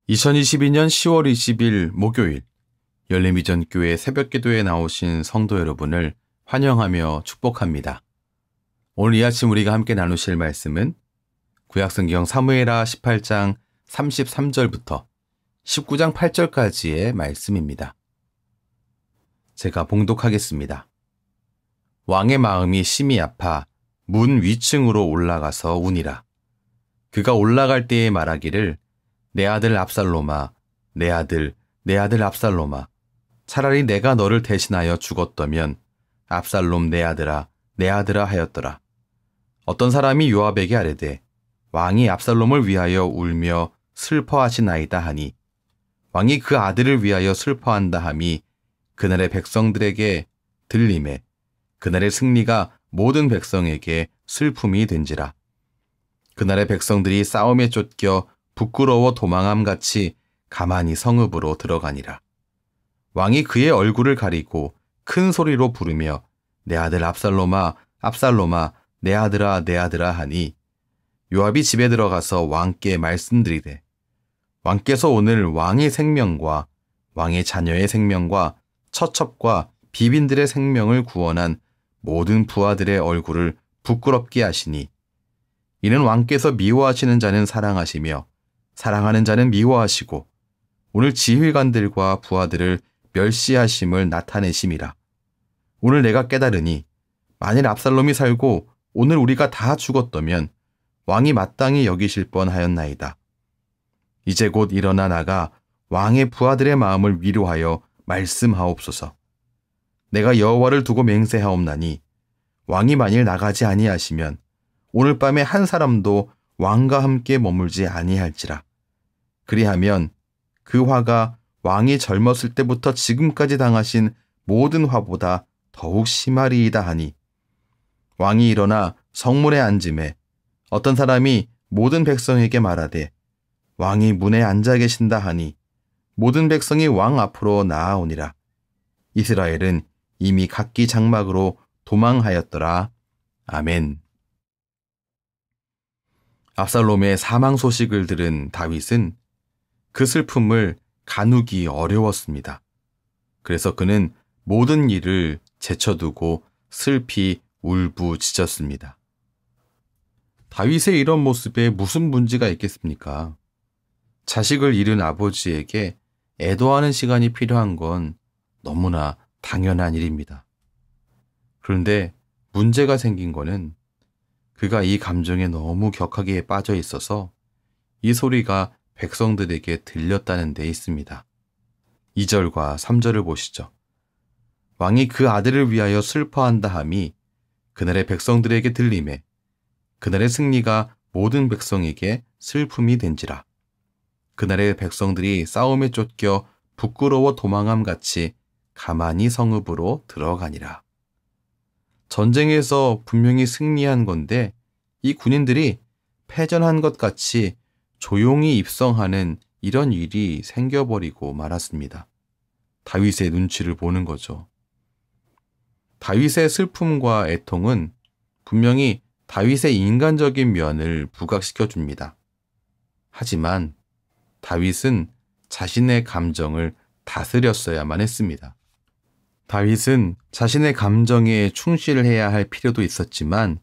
2022년 10월 20일 목요일 열림이전교회 새벽기도에 나오신 성도 여러분을 환영하며 축복합니다. 오늘 이 아침 우리가 함께 나누실 말씀은 구약성경 사무엘하 18장 33절부터 19장 8절까지의 말씀입니다. 제가 봉독하겠습니다. 왕의 마음이 심히 아파 문 위층으로 올라가서 우니라. 그가 올라갈 때에 말하기를 내 아들 압살롬아, 내 아들 압살롬아, 차라리 내가 너를 대신하여 죽었다면 압살롬 내 아들아 하였더라. 어떤 사람이 요압에게 아뢰되 왕이 압살롬을 위하여 울며 슬퍼하시나이다 하니 왕이 그 아들을 위하여 슬퍼한다 함이 그날의 백성들에게 들림에 그날의 승리가 모든 백성에게 슬픔이 된지라. 그날의 백성들이 싸움에 쫓겨 부끄러워 도망함같이 가만히 성읍으로 들어가니라. 왕이 그의 얼굴을 가리고 큰 소리로 부르며 내 아들 압살롬아, 압살롬아, 내 아들아 하니 요압이 집에 들어가서 왕께 말씀드리되 왕께서 오늘 왕의 생명과 왕의 자녀의 생명과 처첩과 비빈들의 생명을 구원한 모든 부하들의 얼굴을 부끄럽게 하시니 이는 왕께서 미워하시는 자는 사랑하시며 사랑하는 자는 미워하시고 오늘 지휘관들과 부하들을 멸시하심을 나타내심이라. 오늘 내가 깨달으니 만일 압살롬이 살고 오늘 우리가 다 죽었다면 왕이 마땅히 여기실 뻔하였나이다. 이제 곧 일어나 나가 왕의 부하들의 마음을 위로하여 말씀하옵소서. 내가 여호와를 두고 맹세하옵나니 왕이 만일 나가지 아니하시면 오늘 밤에 한 사람도 왕과 함께 머물지 아니할지라. 그리하면 그 화가 왕이 젊었을 때부터 지금까지 당하신 모든 화보다 더욱 심하리이다 하니 왕이 일어나 성문에 앉음에 어떤 사람이 모든 백성에게 말하되 왕이 문에 앉아 계신다 하니 모든 백성이 왕 앞으로 나아오니라. 이스라엘은 이미 각기 장막으로 도망하였더라. 아멘. 압살롬의 사망 소식을 들은 다윗은 그 슬픔을 가누기 어려웠습니다. 그래서 그는 모든 일을 제쳐두고 슬피 울부짖었습니다. 다윗의 이런 모습에 무슨 문제가 있겠습니까? 자식을 잃은 아버지에게 애도하는 시간이 필요한 건 너무나 당연한 일입니다. 그런데 문제가 생긴 거는 그가 이 감정에 너무 격하게 빠져 있어서 이 소리가 백성들에게 들렸다는 데 있습니다. 2절과 3절을 보시죠. 왕이 그 아들을 위하여 슬퍼한다 함이 그날의 백성들에게 들림에 그날의 승리가 모든 백성에게 슬픔이 된지라. 그날의 백성들이 싸움에 쫓겨 부끄러워 도망함같이 가만히 성읍으로 들어가니라. 전쟁에서 분명히 승리한 건데 이 군인들이 패전한 것 같이 조용히 입성하는 이런 일이 생겨버리고 말았습니다. 다윗의 눈치를 보는 거죠. 다윗의 슬픔과 애통은 분명히 다윗의 인간적인 면을 부각시켜줍니다. 하지만 다윗은 자신의 감정을 다스렸어야만 했습니다. 다윗은 자신의 감정에 충실해야 할 필요도 있었지만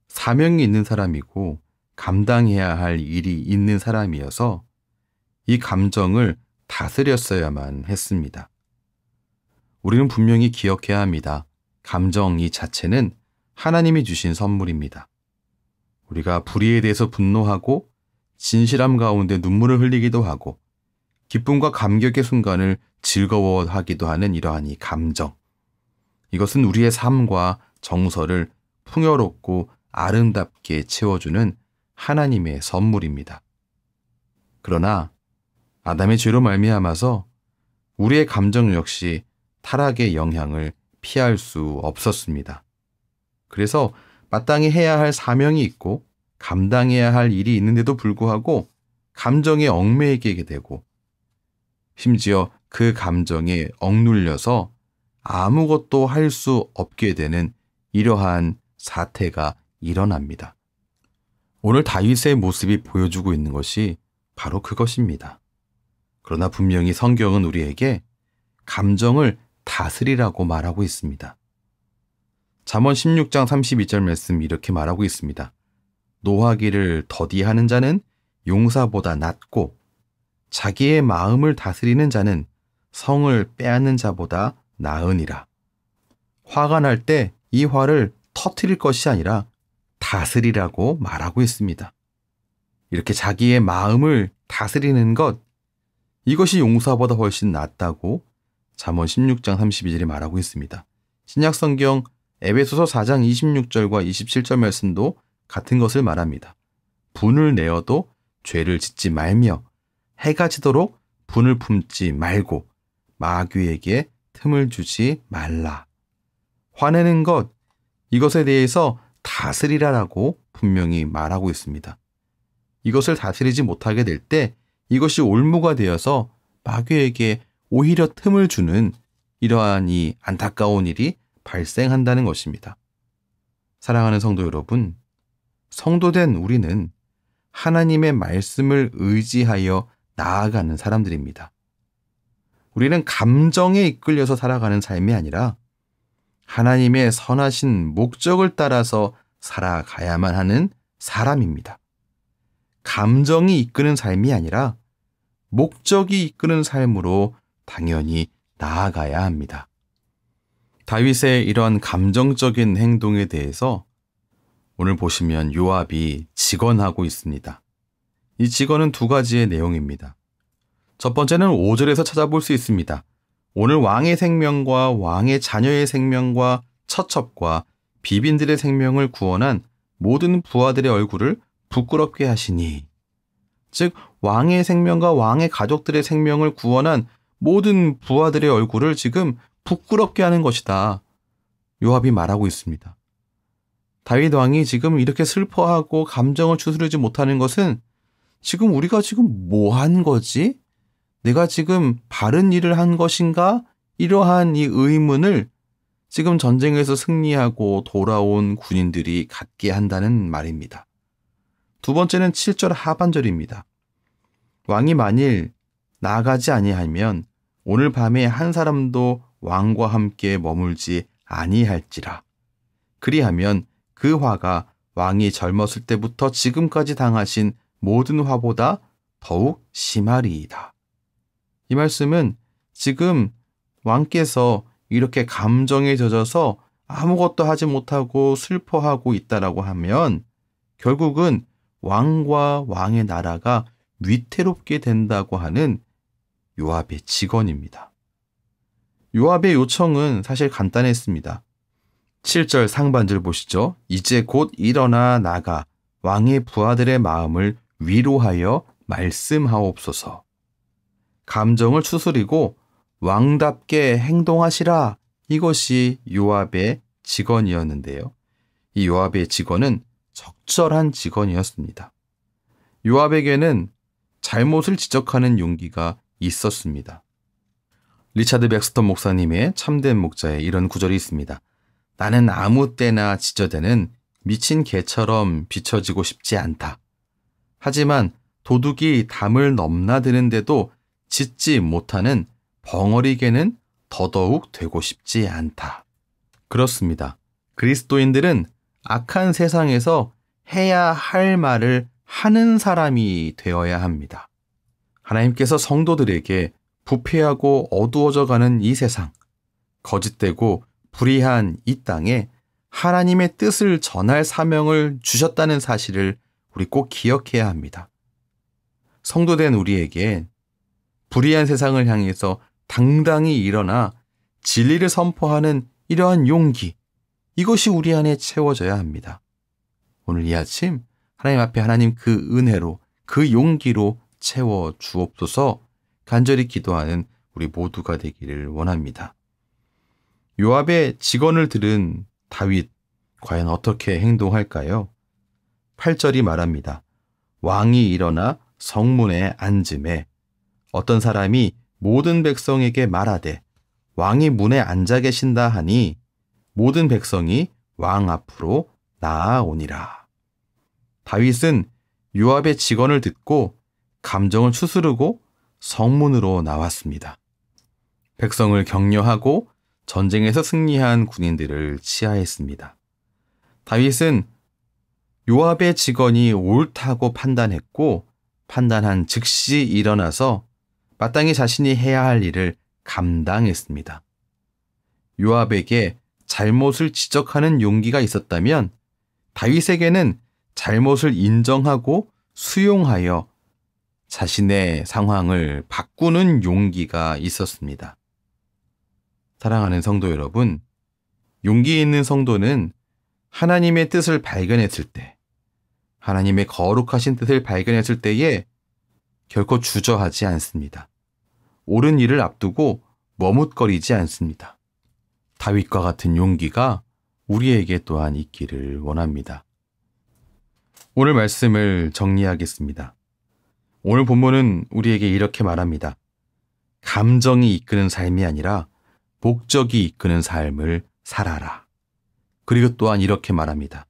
사명이 있는 사람이고 감당해야 할 일이 있는 사람이어서 이 감정을 다스렸어야만 했습니다. 우리는 분명히 기억해야 합니다. 감정 이 자체는 하나님이 주신 선물입니다. 우리가 불의에 대해서 분노하고 진실함 가운데 눈물을 흘리기도 하고 기쁨과 감격의 순간을 즐거워하기도 하는 이러한 이 감정. 이것은 우리의 삶과 정서를 풍요롭고 아름답게 채워주는 하나님의 선물입니다. 그러나 아담의 죄로 말미암아서 우리의 감정 역시 타락의 영향을 피할 수 없었습니다. 그래서 마땅히 해야 할 사명이 있고 감당해야 할 일이 있는데도 불구하고 감정에 얽매이게 되고 심지어 그 감정에 억눌려서 아무것도 할 수 없게 되는 이러한 사태가 일어납니다. 오늘 다윗의 모습이 보여주고 있는 것이 바로 그것입니다. 그러나 분명히 성경은 우리에게 감정을 다스리라고 말하고 있습니다. 잠언 16장 32절 말씀 이렇게 말하고 있습니다. 노하기를 더디하는 자는 용사보다 낫고 자기의 마음을 다스리는 자는 성을 빼앗는 자보다 나으니라. 화가 날 때 이 화를 터뜨릴 것이 아니라 다스리라고 말하고 있습니다. 이렇게 자기의 마음을 다스리는 것, 이것이 용사보다 훨씬 낫다고 잠언 16장 32절에 말하고 있습니다. 신약성경 에베소서 4장 26절과 27절 말씀도 같은 것을 말합니다. 분을 내어도 죄를 짓지 말며 해가 지도록 분을 품지 말고 마귀에게 틈을 주지 말라. 화내는 것, 이것에 대해서 다스리라라고 분명히 말하고 있습니다. 이것을 다스리지 못하게 될 때 이것이 올무가 되어서 마귀에게 오히려 틈을 주는 이러한 이 안타까운 일이 발생한다는 것입니다. 사랑하는 성도 여러분, 성도된 우리는 하나님의 말씀을 의지하여 나아가는 사람들입니다. 우리는 감정에 이끌려서 살아가는 삶이 아니라 하나님의 선하신 목적을 따라서 살아가야만 하는 사람입니다. 감정이 이끄는 삶이 아니라 목적이 이끄는 삶으로 당연히 나아가야 합니다. 다윗의 이러한 감정적인 행동에 대해서 오늘 보시면 요압이 직언하고 있습니다. 이 직언은 두 가지의 내용입니다. 첫 번째는 5절에서 찾아볼 수 있습니다. 오늘 왕의 생명과 왕의 자녀의 생명과 처첩과 비빈들의 생명을 구원한 모든 부하들의 얼굴을 부끄럽게 하시니, 즉 왕의 생명과 왕의 가족들의 생명을 구원한 모든 부하들의 얼굴을 지금 부끄럽게 하는 것이다. 요압이 말하고 있습니다. 다윗 왕이 지금 이렇게 슬퍼하고 감정을 추스르지 못하는 것은 지금 우리가 지금 뭐 한 거지? 내가 지금 바른 일을 한 것인가? 이러한 이 의문을 지금 전쟁에서 승리하고 돌아온 군인들이 갖게 한다는 말입니다. 두 번째는 7절 하반절입니다. 왕이 만일 나아가지 아니하면 오늘 밤에 한 사람도 왕과 함께 머물지 아니할지라. 그리하면 그 화가 왕이 젊었을 때부터 지금까지 당하신 모든 화보다 더욱 심하리이다. 이 말씀은 지금 왕께서 이렇게 감정에 젖어서 아무것도 하지 못하고 슬퍼하고 있다라고 하면 결국은 왕과 왕의 나라가 위태롭게 된다고 하는 요압의 직언입니다. 요압의 요청은 사실 간단했습니다. 7절 상반절 보시죠. 이제 곧 일어나 나가 왕의 부하들의 마음을 위로하여 말씀하옵소서. 감정을 추스리고 왕답게 행동하시라. 이것이 요압의 직언이었는데요. 이 요압의 직언은 적절한 직언이었습니다. 요압에게는 잘못을 지적하는 용기가 있었습니다. 리차드 백스턴 목사님의 참된 목자에 이런 구절이 있습니다. 나는 아무 때나 지저대는 미친 개처럼 비춰지고 싶지 않다. 하지만 도둑이 담을 넘나드는데도 짖지 못하는 벙어리 개는 더더욱 되고 싶지 않다. 그렇습니다. 그리스도인들은 악한 세상에서 해야 할 말을 하는 사람이 되어야 합니다. 하나님께서 성도들에게 부패하고 어두워져가는 이 세상, 거짓되고 불의한 이 땅에 하나님의 뜻을 전할 사명을 주셨다는 사실을 우리 꼭 기억해야 합니다. 성도된 우리에게 불의한 세상을 향해서 당당히 일어나 진리를 선포하는 이러한 용기, 이것이 우리 안에 채워져야 합니다. 오늘 이 아침 하나님 앞에 하나님 그 은혜로, 그 용기로 채워 주옵소서 간절히 기도하는 우리 모두가 되기를 원합니다. 요압의 직언을 들은 다윗, 과연 어떻게 행동할까요? 8절이 말합니다. 왕이 일어나 성문에 앉음에 어떤 사람이 모든 백성에게 말하되 왕이 문에 앉아 계신다 하니 모든 백성이 왕 앞으로 나아오니라. 다윗은 요압의 직언을 듣고 감정을 추스르고 성문으로 나왔습니다. 백성을 격려하고 전쟁에서 승리한 군인들을 치하했습니다. 다윗은 요압의 직언이 옳다고 판단했고 판단한 즉시 일어나서 마땅히 자신이 해야 할 일을 감당했습니다. 요압에게 잘못을 지적하는 용기가 있었다면 다윗에게는 잘못을 인정하고 수용하여 자신의 상황을 바꾸는 용기가 있었습니다. 사랑하는 성도 여러분, 용기 있는 성도는 하나님의 뜻을 발견했을 때, 하나님의 거룩하신 뜻을 발견했을 때에 결코 주저하지 않습니다. 옳은 일을 앞두고 머뭇거리지 않습니다. 다윗과 같은 용기가 우리에게 또한 있기를 원합니다. 오늘 말씀을 정리하겠습니다. 오늘 본문은 우리에게 이렇게 말합니다. 감정이 이끄는 삶이 아니라 목적이 이끄는 삶을 살아라. 그리고 또한 이렇게 말합니다.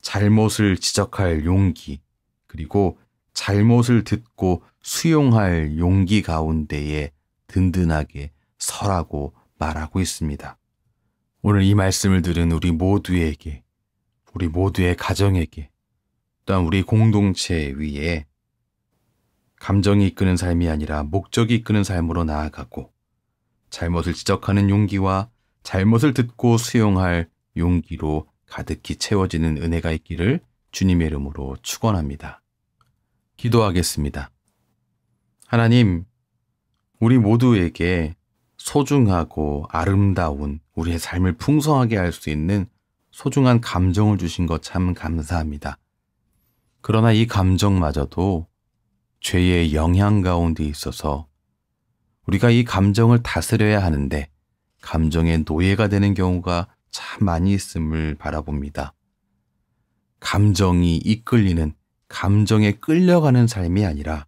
잘못을 지적할 용기, 그리고 잘못을 듣고 수용할 용기 가운데에 든든하게 서라고 말하고 있습니다. 오늘 이 말씀을 들은 우리 모두에게, 우리 모두의 가정에게, 또한 우리 공동체 위에 감정이 이끄는 삶이 아니라 목적이 이끄는 삶으로 나아가고 잘못을 지적하는 용기와 잘못을 듣고 수용할 용기로 가득히 채워지는 은혜가 있기를 주님의 이름으로 축원합니다. 기도하겠습니다. 하나님, 우리 모두에게 소중하고 아름다운 우리의 삶을 풍성하게 할 수 있는 소중한 감정을 주신 것 참 감사합니다. 그러나 이 감정마저도 죄의 영향 가운데 있어서 우리가 이 감정을 다스려야 하는데 감정의 노예가 되는 경우가 참 많이 있음을 바라봅니다. 감정이 이끌리는, 감정에 끌려가는 삶이 아니라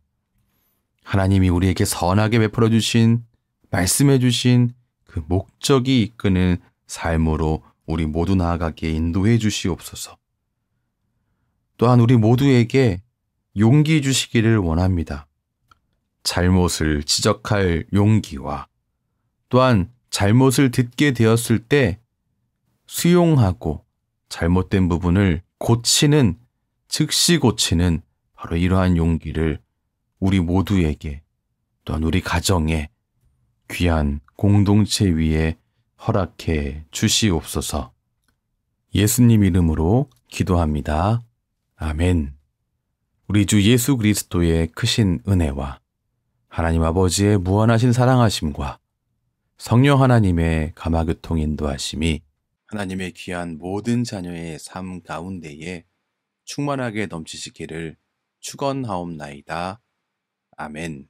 하나님이 우리에게 선하게 베풀어 주신, 말씀해 주신 그 목적이 이끄는 삶으로 우리 모두 나아가게 인도해 주시옵소서. 또한 우리 모두에게 용기 주시기를 원합니다. 잘못을 지적할 용기와 또한 잘못을 듣게 되었을 때 수용하고 잘못된 부분을 고치는, 즉시 고치는 바로 이러한 용기를 우리 모두에게 또한 우리 가정에 귀한 공동체 위에 허락해 주시옵소서. 예수님 이름으로 기도합니다. 아멘. 우리 주 예수 그리스도의 크신 은혜와 하나님 아버지의 무한하신 사랑하심과 성령 하나님의 감화교통 인도하심이 하나님의 귀한 모든 자녀의 삶 가운데에 충만하게 넘치시기를 축원하옵나이다. 아멘.